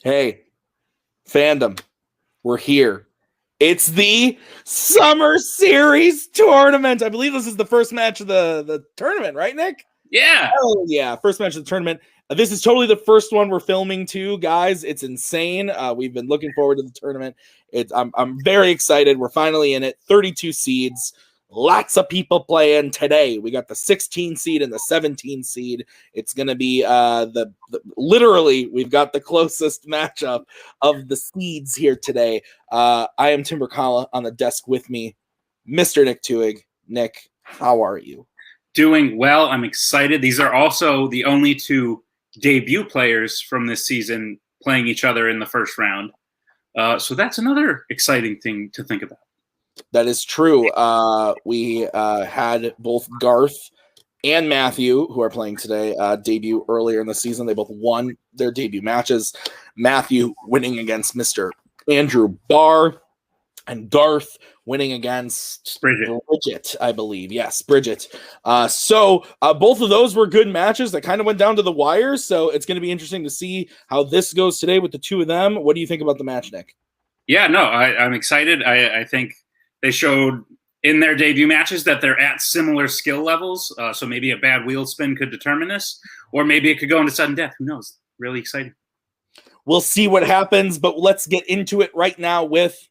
Hey, Fandom, we're here. It's the Summer Series tournament. I believe this is the first match of the tournament, right, Nick? Yeah. Oh, yeah. First match of the tournament. This is totally the first one we're filming too, guys. It's insane. We've been looking forward to the tournament. I'm very excited. We're finally in it. 32 seeds. Lots of people playing today. We got the 16 seed and the 17 seed. It's going to be literally, we've got the closest matchup of the seeds here today. I am Timber Kala, on the desk with me, Mr. Nick Tuig. Nick, how are you? Doing well. I'm excited. These are also the only two debut players from this season playing each other in the first round. So that's another exciting thing to think about. That is true. We had both Garth and Matthew, who are playing today, debut earlier in the season. They both won their debut matches. Matthew winning against Mr. Andrew Barr, and Garth winning against Bridget, I believe. Yes, Bridget. So both of those were good matches that kind of went down to the wire. So it's going to be interesting to see how this goes today with the two of them. What do you think about the match, Nick? Yeah, no, I'm excited. I think they showed in their debut matches that they're at similar skill levels. So maybe a bad wheel spin could determine this, or maybe it could go into sudden death. Who knows? Really exciting. We'll see what happens, but let's get into it right now with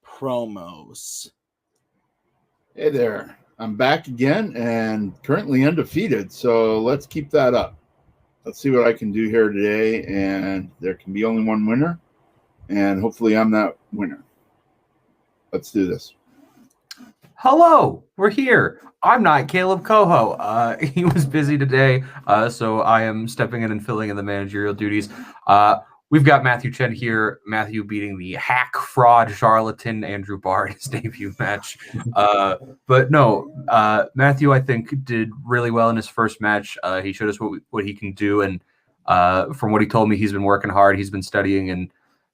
promos. Hey there. I'm back again and currently undefeated. So let's keep that up. Let's see what I can do here today. And there can be only one winner. And hopefully I'm that winner. Let's do this. Hello, we're here. I'm not Caleb Coho. He was busy today, so I am stepping in and filling in the managerial duties. We've got Matthew Chen here. Matthew beating the hack, fraud, charlatan Andrew Barr in his debut match. But no, Matthew, I think, did really well in his first match. He showed us what he can do, and from what he told me, he's been working hard. He's been studying and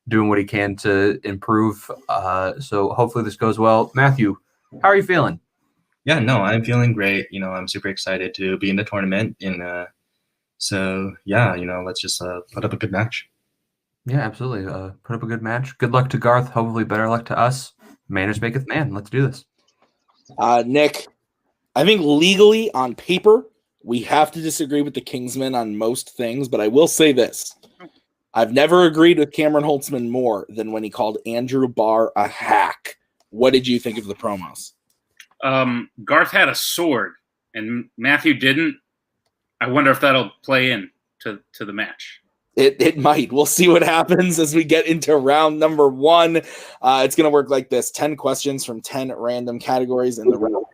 doing what he can to improve. So hopefully this goes well. Matthew, how are you feeling? Yeah, no, I'm feeling great. I'm super excited to be in the tournament. And so, yeah, let's just put up a good match. Yeah, absolutely. Put up a good match. Good luck to Garth. Hopefully better luck to us. Manners maketh man. Let's do this. Nick, I think legally on paper, we have to disagree with the Kingsmen on most things, but I will say this. I've never agreed with Cameron Holtzman more than when he called Andrew Barr a hack. What did you think of the promos? Garth had a sword, and Matthew didn't. I wonder if that'll play in to the match. It might. We'll see what happens as we get into round number one. It's going to work like this. 10 questions from 10 random categories in the round.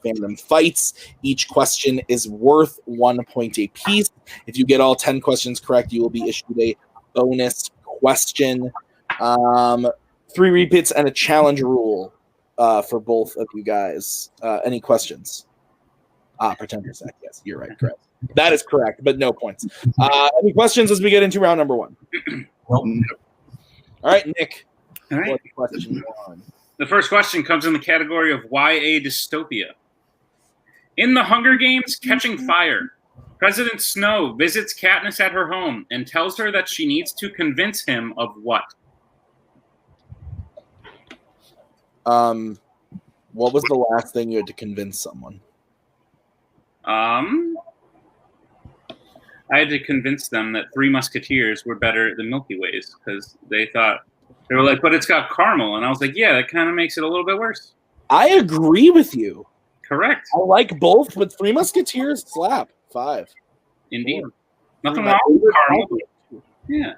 Fandom fights. Each question is worth 1 point a piece. If you get all 10 questions correct, you will be issued a bonus question. 3 repeats and a challenge rule for both of you guys. Any questions? Pretend sec. Yes, you're right. Correct. That is correct, but no points. Any questions as we get into round number one? Well, no. All right, Nick. All right. Question one. The first question comes in the category of YA dystopia. In the Hunger Games Catching Fire, President Snow visits Katniss at her home and tells her that she needs to convince him of what? What was the last thing you had to convince someone? I had to convince them that Three Musketeers were better than Milky Ways because they were like, but it's got caramel. And I was like, yeah, that kind of makes it a little bit worse. I agree with you. Correct. I like both, but Three Musketeers slap. 5. Indeed. 4. Nothing wrong with caramel. Yeah.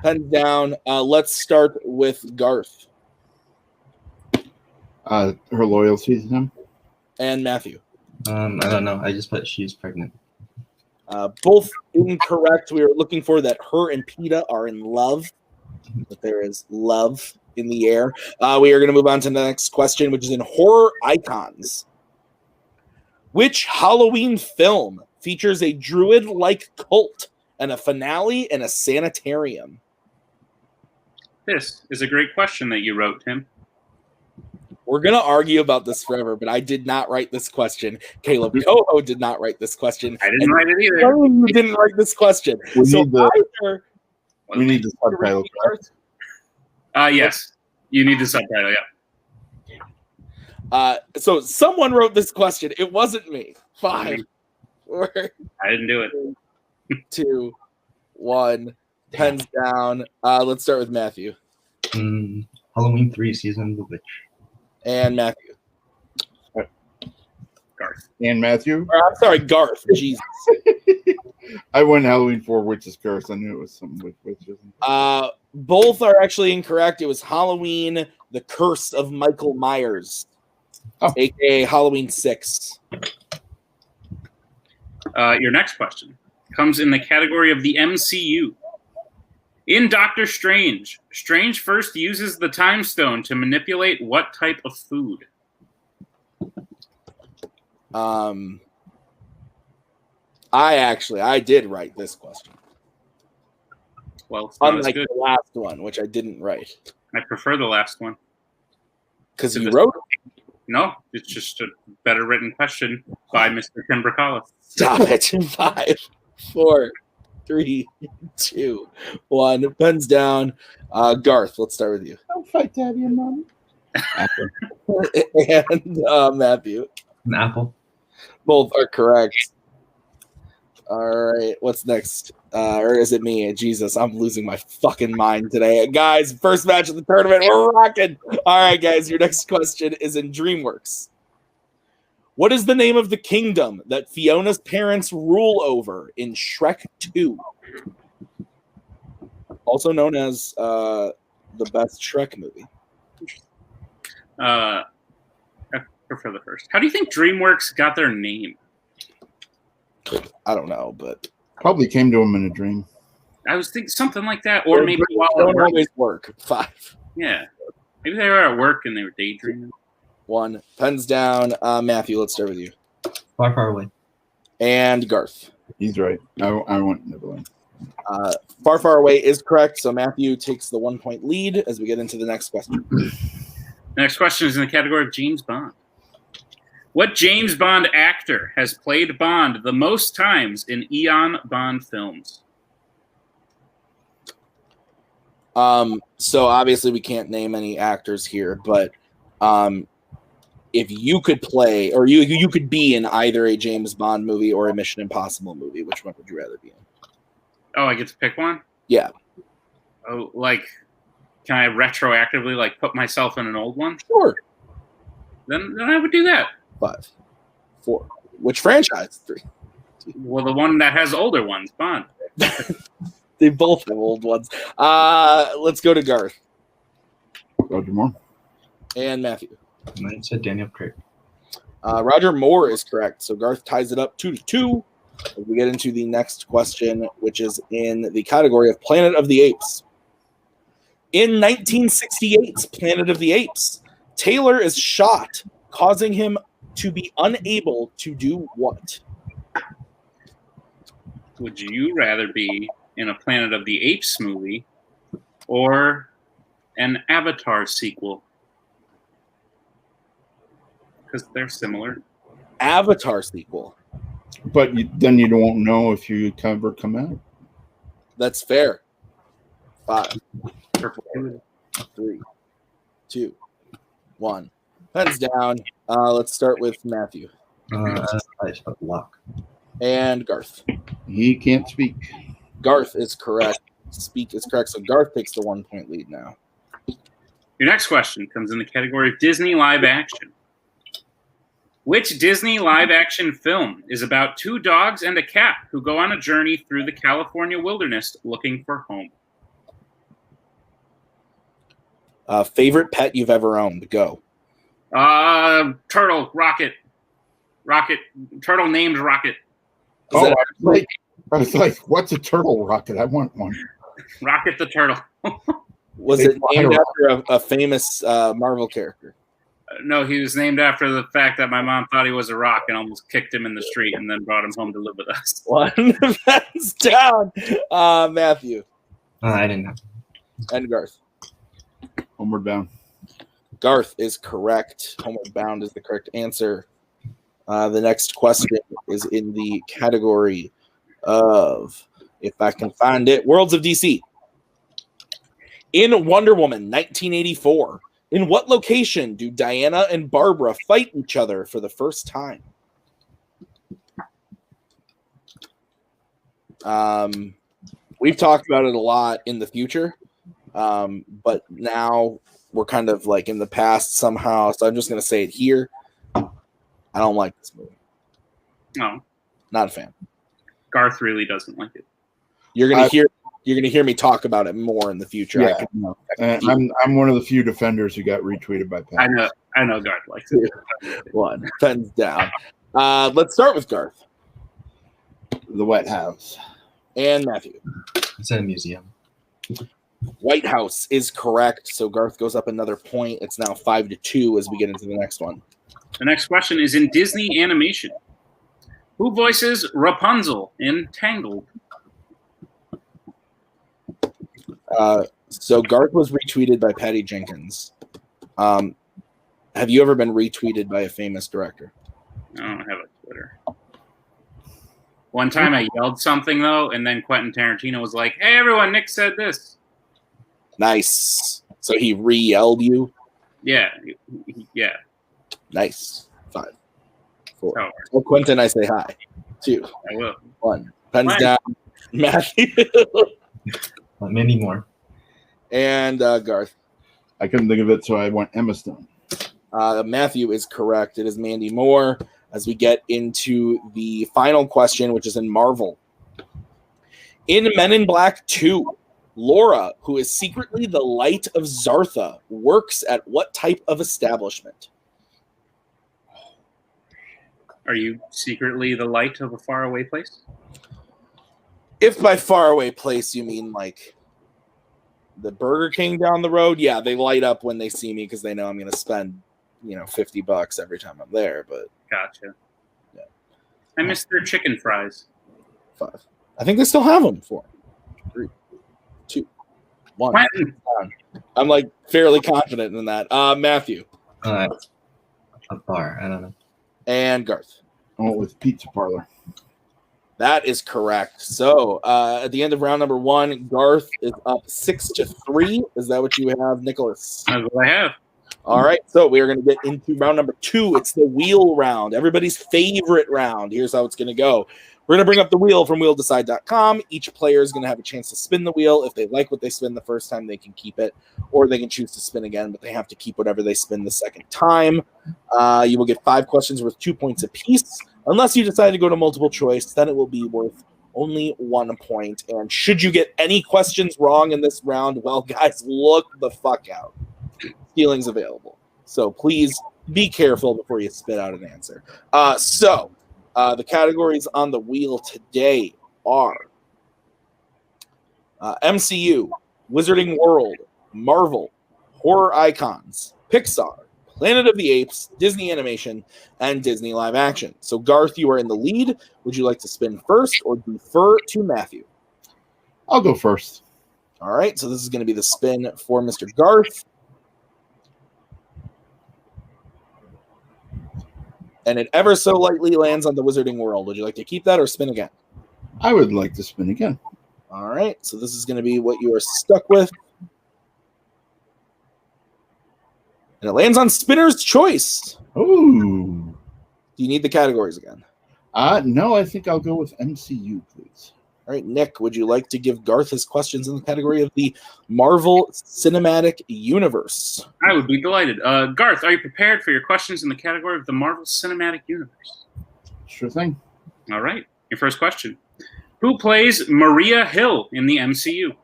Pen down. Let's start with Garth. Her loyalty to him. And Matthew. I don't know. I just put she's pregnant. Both incorrect. We are looking for that her and PETA are in love. That there is love in the air. We are going to move on to the next question, which is in horror icons. Which Halloween film features a druid-like cult and a finale in a sanitarium? This is a great question that you wrote, Tim. We're going to argue about this forever, but I did not write this question. Caleb Coho did not write this question. I didn't write it either. You didn't write this question. So either We need the subtitle. Yes. You need the subtitle, yeah. So someone wrote this question. It wasn't me. 5, 4, I didn't do it. 2, 1. Pens down. Let's start with Matthew. Halloween 3, Season of the Witch. And Matthew. Garth. And Matthew. Or, I'm sorry, Garth. Jesus. I went Halloween 4, Witch's Curse. I knew it was something with witches. Both are actually incorrect. It was Halloween, The Curse of Michael Myers, aka Halloween 6. Your next question comes in the category of the MCU. In Doctor Strange, Strange first uses the Time Stone to manipulate what type of food? I did write this question. Well, it's not unlike as good. the last one, which I didn't write. I prefer the last one. Because you wrote it. No, it's just a better written question by Mr. Tim Bracala. Stop it. 5, 4, 3, 2, 1. Pens down. Garth, let's start with you. Don't fight Daddy and Mommy. And Matthew. An apple. Both are correct. All right, what's next? Or is it me? Jesus, I'm losing my fucking mind today. Guys, first match of the tournament. We're rocking. All right, guys, your next question is in DreamWorks. What is the name of the kingdom that Fiona's parents rule over in Shrek 2? Also known as the best Shrek movie. I prefer the first. How do you think DreamWorks got their name? I don't know, but probably came to him in a dream. I was thinking something like that, or maybe while don't always work. 5. Yeah, maybe they were at work and they were daydreaming. 1. Pens down. Matthew, let's start with you. Far, far away. And Garth. He's right. I went Neverland. Far, far away is correct. So Matthew takes the 1-point lead as we get into the next question. Next question is in the category of James Bond. What James Bond actor has played Bond the most times in Eon Bond films? So obviously we can't name any actors here, but if you could play or you could be in either a James Bond movie or a Mission Impossible movie, which one would you rather be in? Oh, I get to pick one? Yeah. Oh, like, can I retroactively like put myself in an old one? Sure. Then I would do that. 5, 4. Which franchise? 3. Well, the one that has older ones, Bond. They both have old ones. Let's go to Garth. Roger Moore. And Matthew. I said Daniel Craig. Roger Moore is correct. So Garth ties it up 2-2. As we get into the next question, which is in the category of Planet of the Apes. In 1968's Planet of the Apes, Taylor is shot, causing him to be unable to do what? Would you rather be in a Planet of the Apes movie or an Avatar sequel? Because they're similar. Avatar sequel. But then you won't know if you ever come out. That's fair. 5, 4, 3, 2, 1. Pens down. Let's start with Matthew. I spelled lock. And Garth. He can't speak. Garth is correct. Speak is correct. So Garth takes the 1-point lead now. Your next question comes in the category of Disney live action. Which Disney live action film is about 2 dogs and a cat who go on a journey through the California wilderness looking for home? Favorite pet you've ever owned? Go. Turtle, Rocket. Turtle named Rocket. I was like, what's a turtle rocket? I want one. Rocket the turtle. Was it named after a famous Marvel character? No, he was named after the fact that my mom thought he was a rock and almost kicked him in the street and then brought him home to live with us. 1. Pens down. Matthew. I didn't know. And Garth. Homeward Bound. Garth is correct. Homeward Bound is the correct answer. The next question is in the category of, if I can find it, Worlds of DC. In Wonder Woman 1984, in what location do Diana and Barbara fight each other for the first time? We've talked about it a lot in the future, but now we're kind of like in the past somehow. So I'm just going to say it here. I don't like this movie. No, not a fan. Garth really doesn't like it. You're going to hear me talk about it more in the future. Yeah, I'm one of the few defenders who got retweeted by Pat. I know Garth likes it. One pens down. Let's start with Garth. The White House. And Matthew. It's in a museum. White House is correct. So Garth goes up another point. It's now 5-2 as we get into the next one. The next question is in Disney animation. Who voices Rapunzel in Tangled? So Garth was retweeted by Patty Jenkins. Have you ever been retweeted by a famous director? I don't have a Twitter. One time I yelled something, though, and then Quentin Tarantino was like, hey, everyone, Nick said this. Nice. So he re-yelled you? Yeah. Nice. 5, 4. Oh. Tell Quentin I say hi. 2. I will. 1. Pens down. Matthew. Many more. And Garth. I couldn't think of it, so I went Emma Stone. Matthew is correct. It is Mandy Moore. As we get into the final question, which is in Marvel. In Men in Black 2, Laura, who is secretly the light of Zartha, works at what type of establishment? Are you secretly the light of a faraway place? If by faraway place you mean like the Burger King down the road, yeah, they light up when they see me because they know I'm going to spend, $50 every time I'm there. But gotcha. Yeah. I miss their chicken fries. 5. I think they still have them. 4, 3, 2, 1. Quentin. I'm like fairly confident in that. Matthew. A bar. I don't know. And Garth. I went with Pizza Parlor. That is correct. So at the end of round number 1, Garth is up 6-3. Is that what you have, Nicholas? That's what I have. All right. So we are going to get into round number 2. It's the wheel round. Everybody's favorite round. Here's how it's going to go. We're going to bring up the wheel from wheeldecide.com. Each player is going to have a chance to spin the wheel. If they like what they spin the first time, they can keep it, or they can choose to spin again, but they have to keep whatever they spin the second time. You will get 5 questions worth 2 points apiece. Unless you decide to go to multiple choice, then it will be worth only 1 point. And should you get any questions wrong in this round, well, guys, look the fuck out. Stealing's available. So please be careful before you spit out an answer. The categories on the wheel today are MCU, Wizarding World, Marvel, Horror Icons, Pixar, Planet of the Apes, Disney Animation, and Disney Live Action. So, Garth, you are in the lead. Would you like to spin first or defer to Matthew? I'll go first. All right, so this is going to be the spin for Mr. Garth. And it ever so lightly lands on the Wizarding World. Would you like to keep that or spin again? I would like to spin again. All right, so this is going to be what you are stuck with. And it lands on Spinner's Choice. Ooh. Do you need the categories again? No, I think I'll go with MCU, please. All right, Nick, would you like to give Garth his questions in the category of the Marvel Cinematic Universe? I would be delighted. Garth, are you prepared for your questions in the category of the Marvel Cinematic Universe? Sure thing. All right. Your first question. Who plays Maria Hill in the MCU?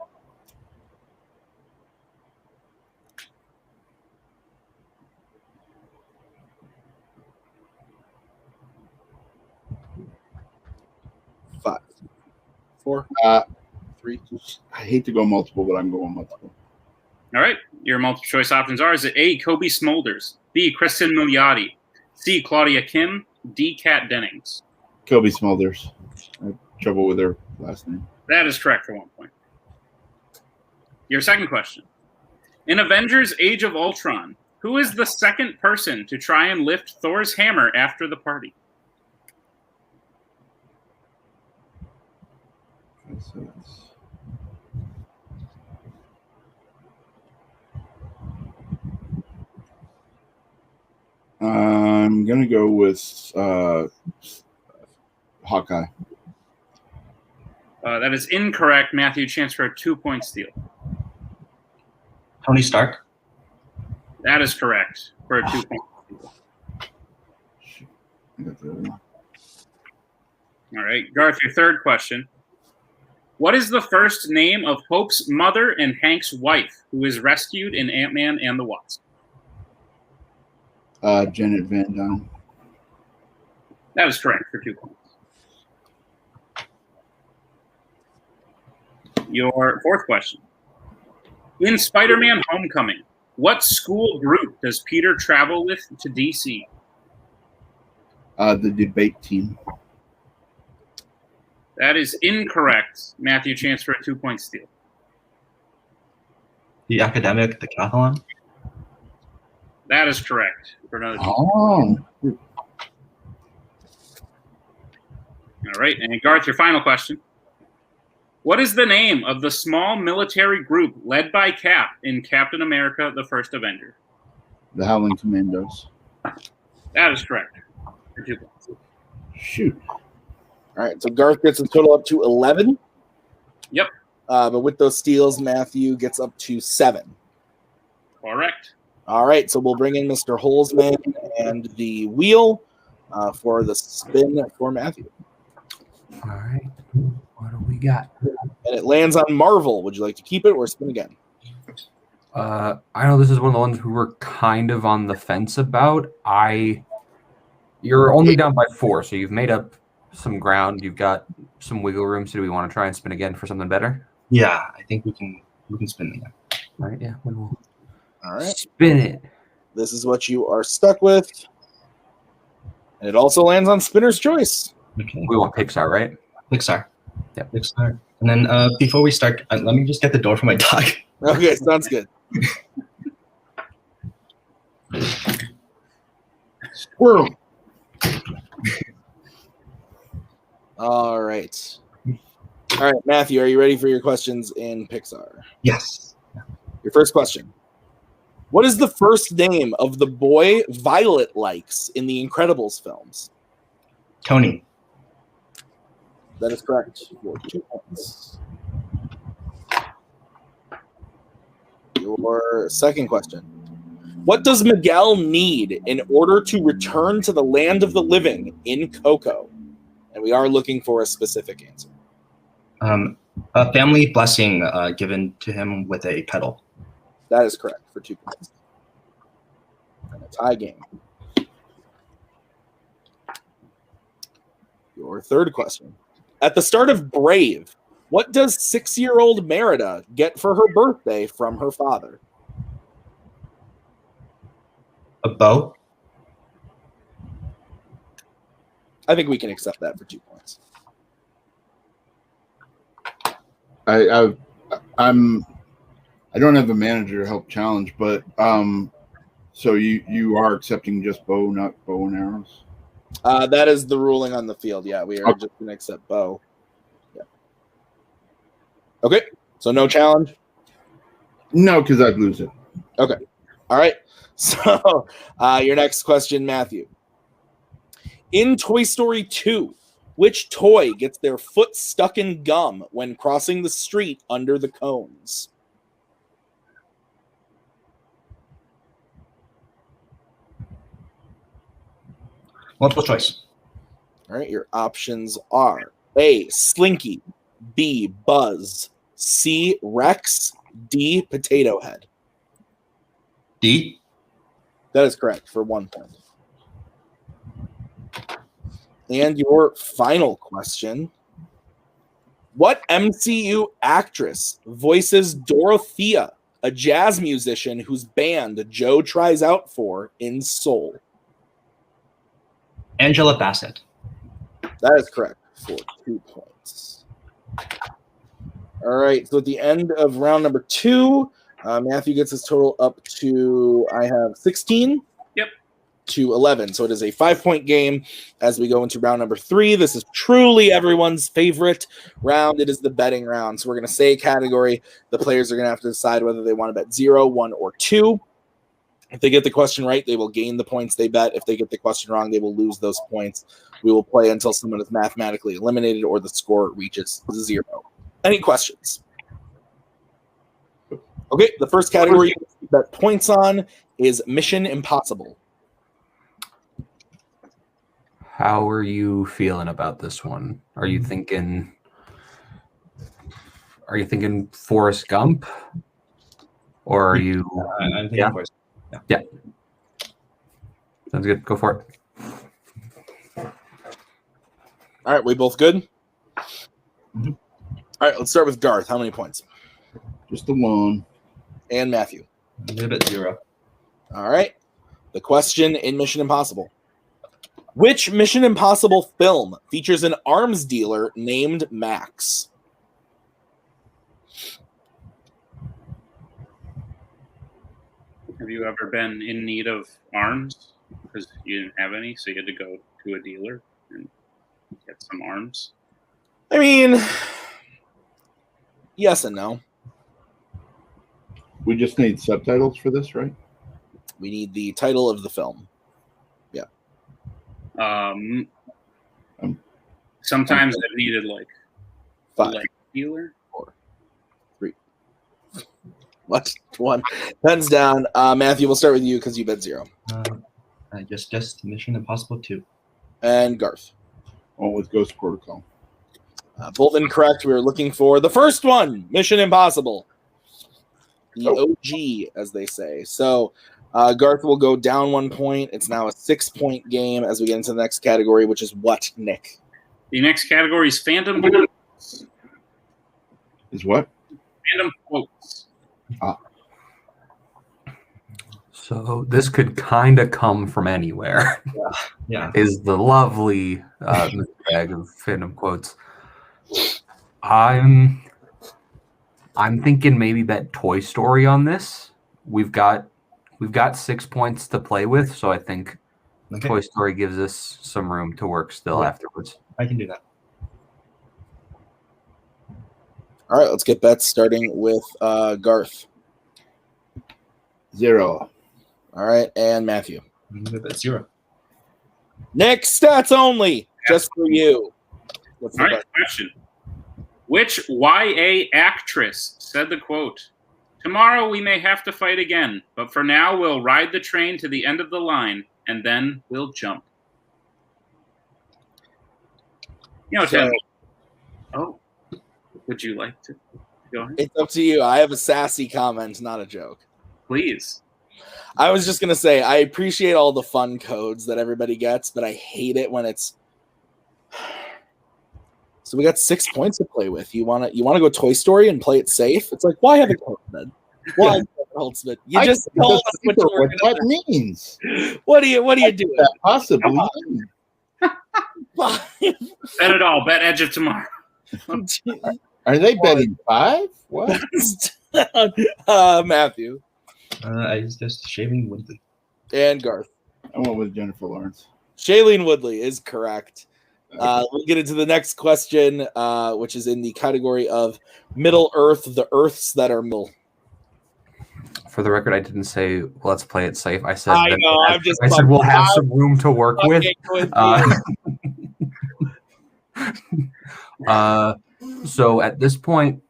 Five, 4, 3. I hate to go multiple, but I'm going multiple. All right. Your multiple choice options are: is it A, Kobe Smulders, B, Kristen Milioti, C, Claudia Kim, D, Kat Dennings? Kobe Smulders. I have trouble with her last name. That is correct for 1 point. Your second question. In Avengers Age of Ultron, who is the second person to try and lift Thor's hammer after the party? So that's I'm going to go with Hawkeye. That is incorrect. Matthew, chance for a 2-point steal. Tony Stark. That is correct for a 2-point steal. I got the other one. All right, Garth, your third question. What is the first name of Hope's mother and Hank's wife, who is rescued in Ant-Man and the Wasp? Janet Van Dyne. That is correct for 2 points. Your fourth question. In Spider-Man Homecoming, what school group does Peter travel with to DC? The debate team. That is incorrect. Matthew, chance for a 2-point steal. The academic decathlon. That is correct for another 2 points. Oh. All right, and Garth, your final question. What is the name of the small military group led by Cap in Captain America: The First Avenger? The Howling Commandos. That is correct for 2 points. Shoot. All right, so Garth gets a total up to 11. Yep. But with those steals, Matthew gets up to 7. Correct. All right, so we'll bring in Mr. Holzman and the wheel for the spin for Matthew. All right. What do we got? And it lands on Marvel. Would you like to keep it or spin again? I know this is one of the ones we were kind of on the fence about. You're only down by 4, so you've made up some ground. You've got some wiggle room. So do we want to try and spin again for something better? Yeah, I think we can spin again. All right. Yeah. We'll All right. spin it. This is what you are stuck with. And it also lands on Spinner's Choice. Okay. We want Pixar, right? Pixar. Yeah. Pixar. And then before we start, let me just get the door for my dog. Okay, sounds good. Squirrel. All right. All right, Matthew, are you ready for your questions in Pixar? Yes. Your first question. What is the first name of the boy Violet likes in the Incredibles films? Tony. That is correct. For 2 points. Your second question. What does Miguel need in order to return to the land of the living in Coco? And we are looking for a specific answer. A family blessing given to him with a pedal. That is correct for 2 points. And a tie game. Your third question. At the start of Brave, what does 6-year-old Merida get for her birthday from her father? A bow. I think we can accept that for 2 points. I don't have a manager help challenge, but so you are accepting just bow, not bow and arrows? That is the ruling on the field. Yeah, we are just going to accept bow. Yeah. Okay, so no challenge? No, because I'd lose it. Okay. All right. So your next question, Matthew. In Toy Story 2, which toy gets their foot stuck in gum when crossing the street under the cones? Multiple choice. All right, your options are A, Slinky, B, Buzz, C, Rex, D, Potato Head. D. That is correct for 1 point. And your final question. What MCU actress voices Dorothea, a jazz musician whose band Joe tries out for in Soul? Angela Bassett. That is correct for 2 points. All right, so at the end of round number 2, Matthew gets his total up to, I have 16. Yep. To 11. So it is a 5-point game as we go into round number 3. This is truly everyone's favorite round. It is the betting round. So we're going to say a category. The players are going to have to decide whether they want to bet 0, 1, or 2. If they get the question right, they will gain the points they bet. If they get the question wrong, they will lose those points. We will play until someone is mathematically eliminated or the score reaches 0. Any questions? Okay, the first category you bet points on is Mission Impossible. How are you feeling about this one? Are you thinking Forrest Gump? Or are you I'm thinking Yeah. Forrest. Yeah. Sounds good. Go for it. All right, we both good? Mhm. All right, let's start with Garth. How many points? Just the one. And Matthew. A little bit 0. All right. The question in Mission Impossible. Which Mission Impossible film features an arms dealer named Max? Have you ever been in need of arms because you didn't have any, so you had to go to a dealer and get some arms? I mean, yes and no. We just need subtitles for this, right? We need the title of the film. Sometimes I've needed like 5, leg dealer. 4, 3. What? 1. Pens down. Matthew, we'll start with you because you bet 0. I guess just Mission Impossible 2. And Garth. Oh, with Ghost Protocol. Both incorrect. We were looking for the first one, Mission Impossible. The OG, as they say. So Garth will go down 1 point. It's now a 6-point game as we get into the next category, which is what, Nick? The next category is Fandom. Is what? Fandom quotes. So this could kind of come from anywhere. Yeah. Is the lovely bag of Fandom quotes. I'm thinking maybe bet Toy Story on this. We've got 6 points to play with, so I think Okay. Toy Story gives us some room to work still afterwards. I can do that. All right, let's get bets starting with Garth. 0. All right, and Matthew. I'm gonna bet 0. Nick, stats only, just for you. What's the All right, bet? question. Which YA actress said the quote, "Tomorrow we may have to fight again, but for now we'll ride the train to the end of the line, and then we'll jump"? You know, So- Chen. Oh, would you like to go ahead? It's up to you. I have a sassy comment, not a joke. Please. I was just gonna say I appreciate all the fun codes that everybody gets, but I hate it when it's. So we got 6 points to play with. You wanna go Toy Story and play it safe? It's like, why have a code then? Why Ultimate? You just told us what you were what gonna that means. do. What are you doing? That possibly means. Bet it all. Bet Edge of Tomorrow. Are they betting 5? What? Matthew I was just shaving Woodley. and Garth. I went with Jennifer Lawrence. Shailene Woodley is correct. We'll get into the next question, which is in the category of Middle Earth, the Earths that are middle. For the record, I didn't say let's play it safe. I said I know. I'm just. I said we'll have some room to work with. So at this point,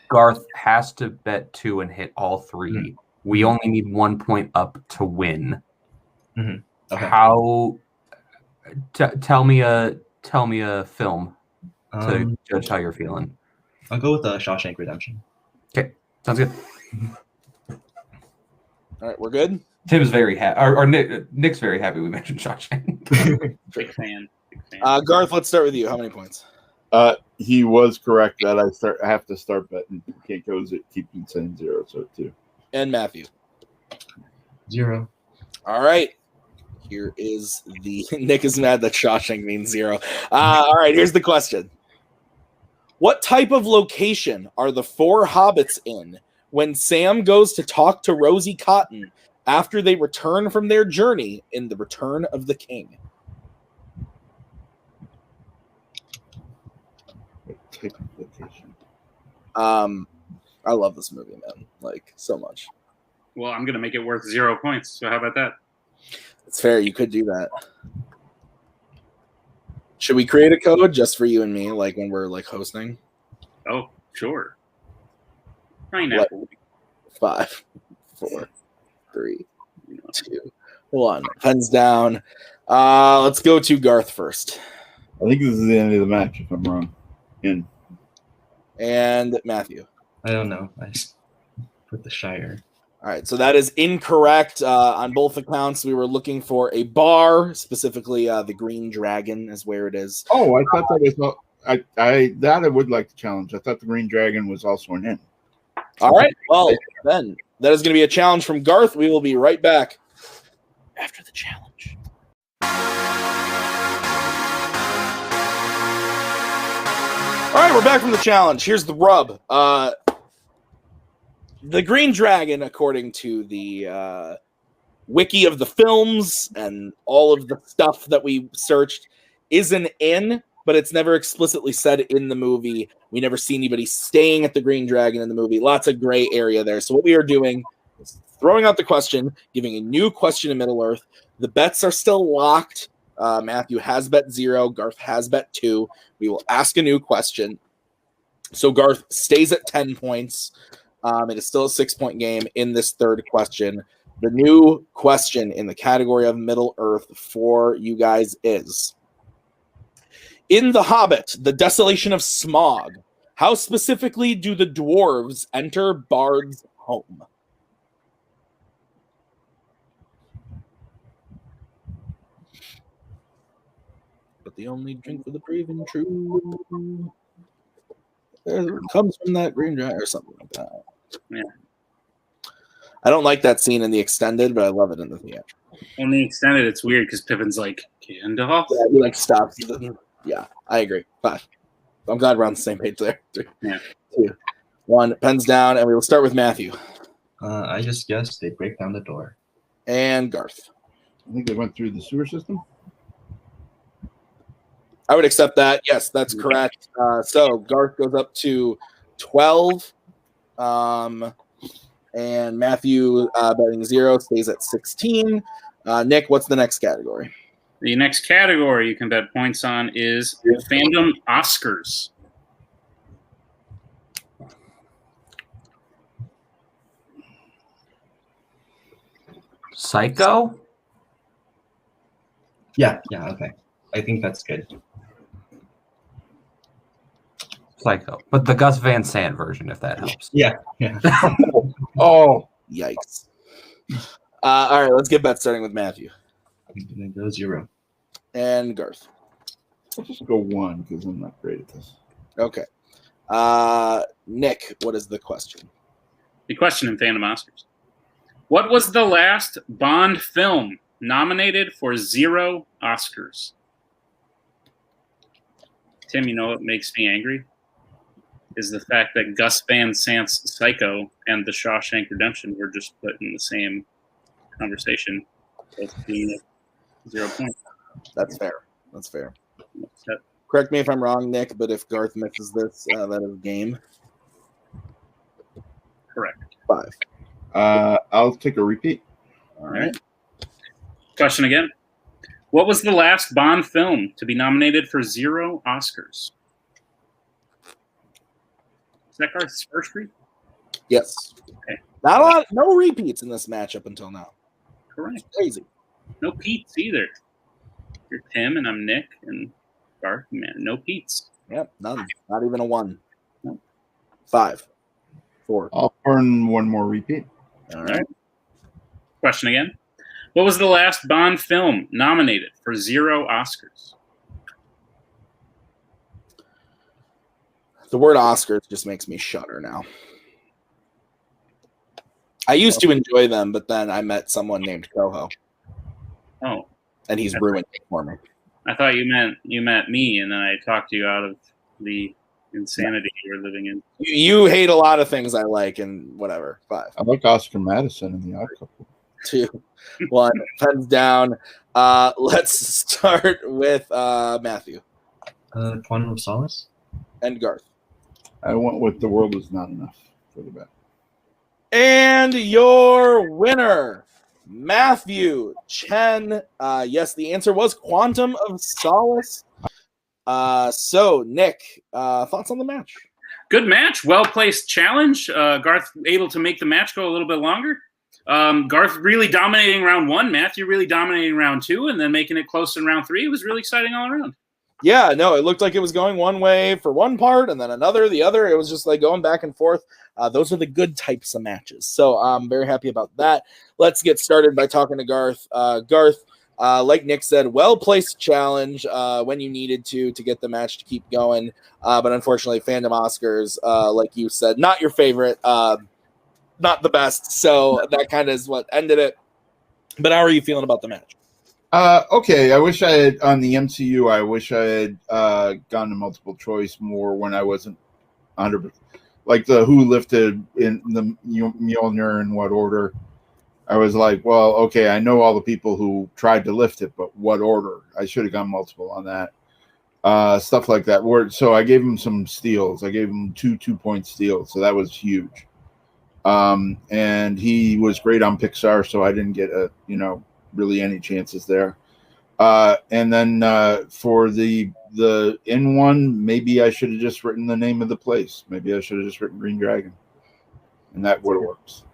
Garth has to bet 2 and hit all 3. We only need 1 point up to win. Okay. How? Tell me a film to judge how you're feeling. I'll go with Shawshank Redemption. Okay, sounds good. All right, we're good. Tim's very happy, or Nick's very happy we mentioned Shawshank. Big fan. Big fan. Garth, let's start with you. How many points? He was correct that I have to start betting. You can't go keeping saying 0, so 2. And Matthew. 0. All right. Here is the Nick is mad that Shawshank means 0. All right, here's the question. What type of location are the 4 hobbits in when Sam goes to talk to Rosie Cotton after they return from their journey in The Return of the King? What type of location? I love this movie, man. Like, so much. Well, I'm going to make it worth 0 points. So how about that? It's fair. You could do that. Should we create a code just for you and me, like when we're like hosting? Oh, sure. Pineapple. 5, 4, 3, 2, 1. Pens down. Let's go to Garth first. I think this is the end of the match, if I'm wrong. And Matthew. I don't know. I just put the Shire. All right, so that is incorrect on both accounts. We were looking for a bar, specifically the Green Dragon is where it is. Oh, I thought that was I would like to challenge. I thought the Green Dragon was also an inn. All right, well, then that is going to be a challenge from Garth. We will be right back after the challenge. All right, we're back from the challenge. Here's the rub. The Green Dragon, according to the wiki of the films and all of the stuff that we searched, is an inn, but it's never explicitly said in the movie. We never see anybody staying at the Green Dragon in the movie. Lots of gray area there. So what we are doing is throwing out the question, giving a new question in Middle-earth. The bets are still locked. Matthew has bet 0. Garth has bet 2. We will ask a new question. So Garth stays at 10 points. It is still a 6-point game in this third question. The new question in the category of Middle-earth for you guys is, in The Hobbit, The Desolation of Smaug, how specifically do the dwarves enter Bard's home? But the only drink for the brave and true comes from that green dragon or something like that. Yeah. I don't like that scene in the extended, but I love it in the theater. In the extended, it's weird because Pippin's like, Gandalf? Yeah, he like stops. Yeah, I agree. 5. I'm glad we're on the same page there. 3, Yeah. 2, 1. Pens down, and we will start with Matthew. I just guessed they break down the door. And Garth. I think they went through the sewer system. I would accept that. Yes, that's correct. So Garth goes up to 12. And Matthew betting 0 stays at 16. Nick, what's the next category? The next category you can bet points on is Fandom Oscars. Psycho? Yeah, okay. I think that's good. Psycho. But the Gus Van Sant version, if that helps. Yeah. Oh, yikes. All right, let's get bet starting with Matthew. I'm gonna go 0. And Garth. I'll just go 1 because I'm not great at this. Okay. Nick, what is the question? The question in Fandom Oscars. What was the last Bond film nominated for 0 Oscars? Tim, you know what makes me angry? Is the fact that Gus Van Sant's Psycho and The Shawshank Redemption were just put in the same conversation. Both being at 0 points. That's fair. That's fair. Correct me if I'm wrong, Nick, but if Garth misses this, that is game. Correct. 5. I'll take a repeat. All right. Question again. What was the last Bond film to be nominated for 0 Oscars? Is that Garth's first read? Yes. Okay. Not a lot. No repeats in this matchup until now. Correct. It's crazy. No Pete's either. You're Tim and I'm Nick and Garth. Man, no Pete's. Yep. None. Not even a 1. 5. 4. I'll earn 1 more repeat. All right. Question again. What was the last Bond film nominated for 0 Oscars? The word Oscars just makes me shudder now. I used to enjoy them, but then I met someone named Coho, Oh, and he's ruined it for me. I thought you meant me, and then I talked you out of the insanity you were living in. You hate a lot of things I like, and whatever. 5. I like Oscar Madison in The Odd Couple. 2, 1. Pens down. Let's start with Matthew Quantum of Solace? and Garth. I went with The World Is Not Enough for the bet. And your winner, Matthew Chen. Yes, the answer was Quantum of Solace. So, Nick, thoughts on the match? Good match. Well-placed challenge. Garth able to make the match go a little bit longer. Garth really dominating round 1. Matthew really dominating round 2, and then making it close in round 3. It was really exciting all around. Yeah, no, it looked like it was going one way for one part and then the other. It was just like going back and forth. Those are the good types of matches. So I'm very happy about that. Let's get started by talking to Garth. Garth, like Nick said, well-placed challenge when you needed to get the match to keep going. But unfortunately, Fandom Oscars, like you said, not your favorite, not the best. So that kind of is what ended it. But how are you feeling about the match? Okay, I wish I had, on the MCU, I wish I had gone to multiple choice more when I wasn't 100%. Like the who lifted in the Mjolnir in what order. I was like, well, okay, I know all the people who tried to lift it, but what order? I should have gone multiple on that. Stuff like that. So I gave him some steals. I gave him 2-point steals, so that was huge. And he was great on Pixar, so I didn't get really any chances there. And then for the N1, maybe I should have just written the name of the place. Maybe I should have just written Green Dragon, and that would have worked.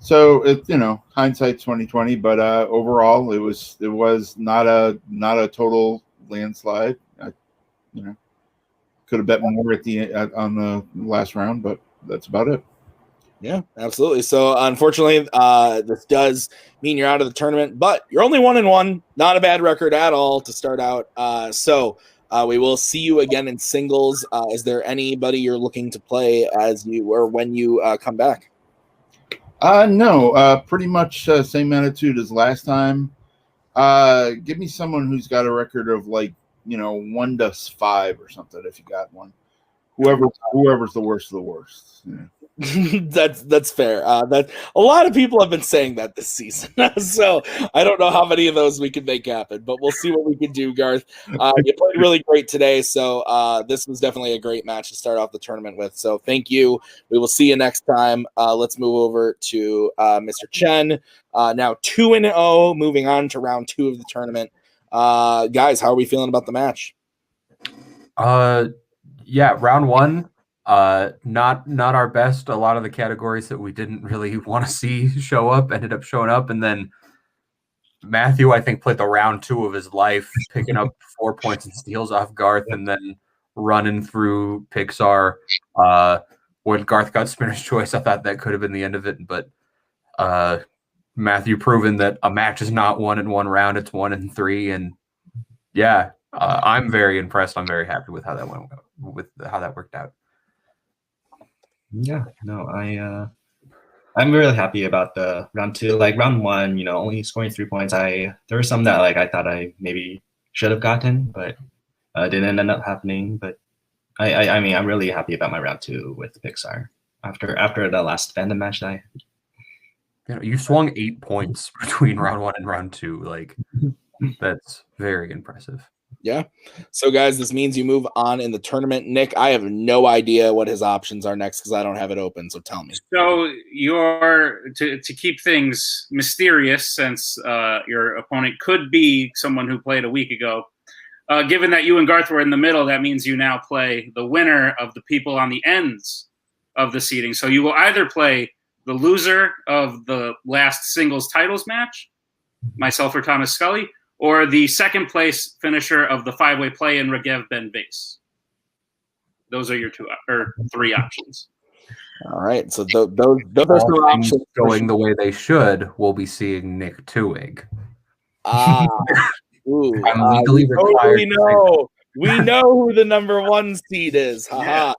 So it, hindsight's 2020. But overall, it was not a total landslide. Could have bet more on the last round, but that's about it. Yeah, absolutely. So unfortunately, this does mean you're out of the tournament, but you're only 1-1. Not a bad record at all to start out. So we will see you again in singles. Is there anybody you're looking to play when you come back? No, pretty much same attitude as last time. Give me someone who's got a record of 1-5 or something if you got one. Whoever's the worst of the worst. Yeah. That's fair. That a lot of people have been saying that this season, so I don't know how many of those we can make happen, but we'll see what we can do. Garth, you played really great today, so this was definitely a great match to start off the tournament with. So thank you. We will see you next time. Let's move over to Mr. Chen. Now 2-0, moving on to round 2 of the tournament. Guys, how are we feeling about the match? Yeah, round 1. Not our best. A lot of the categories that we didn't really want to see show up ended up showing up, and then Matthew, I think, played the round 2 of his life, picking up 4 points and steals off Garth, and then running through Pixar. When Garth got Spinner's Choice, I thought that could have been the end of it, but Matthew proven that a match is not 1 in 1 round; it's 1 in 3, and yeah, I'm very impressed. I'm very happy with how that went, with how that worked out. Yeah, no, I'm really happy about the round 2. Like round 1, only scoring 3 points. There were some that I thought I maybe should have gotten, but didn't end up happening. But I mean, I'm really happy about my round 2 with Pixar after the last Fandom match that you swung 8 points between round 1 and round 2. Like that's very impressive. Yeah. So, guys, this means you move on in the tournament. Nick, I have no idea what his options are next because I don't have it open. So tell me. So you're to keep things mysterious, since your opponent could be someone who played a week ago. Given that you and Garth were in the middle, that means you now play the winner of the people on the ends of the seating. So you will either play the loser of the last singles titles match, myself or Thomas Scully, or the second place finisher of the 5-way play-in, Regev Ben Vase. Those are your 3 options. All right. So those are some options going the way they should. We'll be seeing Nick Tuig. I'm legally required. We know who the number 1 seed is. Haha.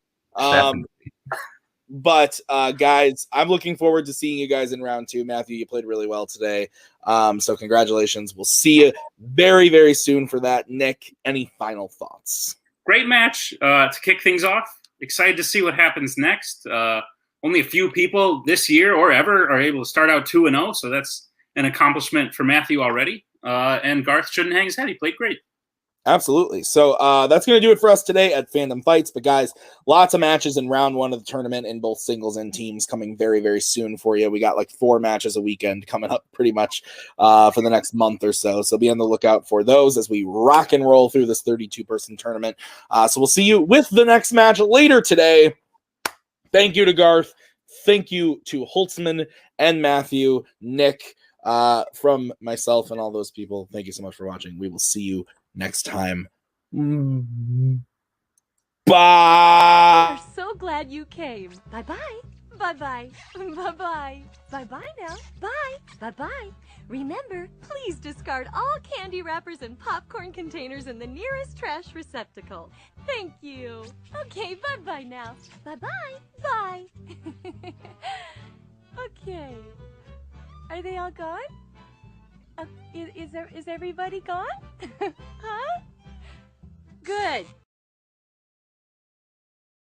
But guys, I'm looking forward to seeing you guys in round 2. Matthew, you played really well today. So congratulations. We'll see you very, very soon for that. Nick, any final thoughts? Great match to kick things off. Excited to see what happens next. Only a few people this year or ever are able to start out 2-0, so that's an accomplishment for Matthew already. And Garth shouldn't hang his head. He played great. Absolutely. So that's going to do it for us today at Fandom Fights. But guys, lots of matches in round 1 of the tournament in both singles and teams coming very, very soon for you. We got like 4 matches a weekend coming up pretty much for the next month or so. So be on the lookout for those as we rock and roll through this 32-person tournament. So we'll see you with the next match later today. Thank you to Garth. Thank you to Holtzman and Matthew, Nick, from myself and all those people. Thank you so much for watching. We will see you next time. Bye. We're so glad you came. Bye-bye. Bye-bye. Bye-bye. Bye-bye now. Bye. Bye-bye. Remember, please discard all candy wrappers and popcorn containers in the nearest trash receptacle. Thank you. Okay, bye-bye now. Bye-bye. Bye. Okay. Are they all gone? Is everybody gone? Huh?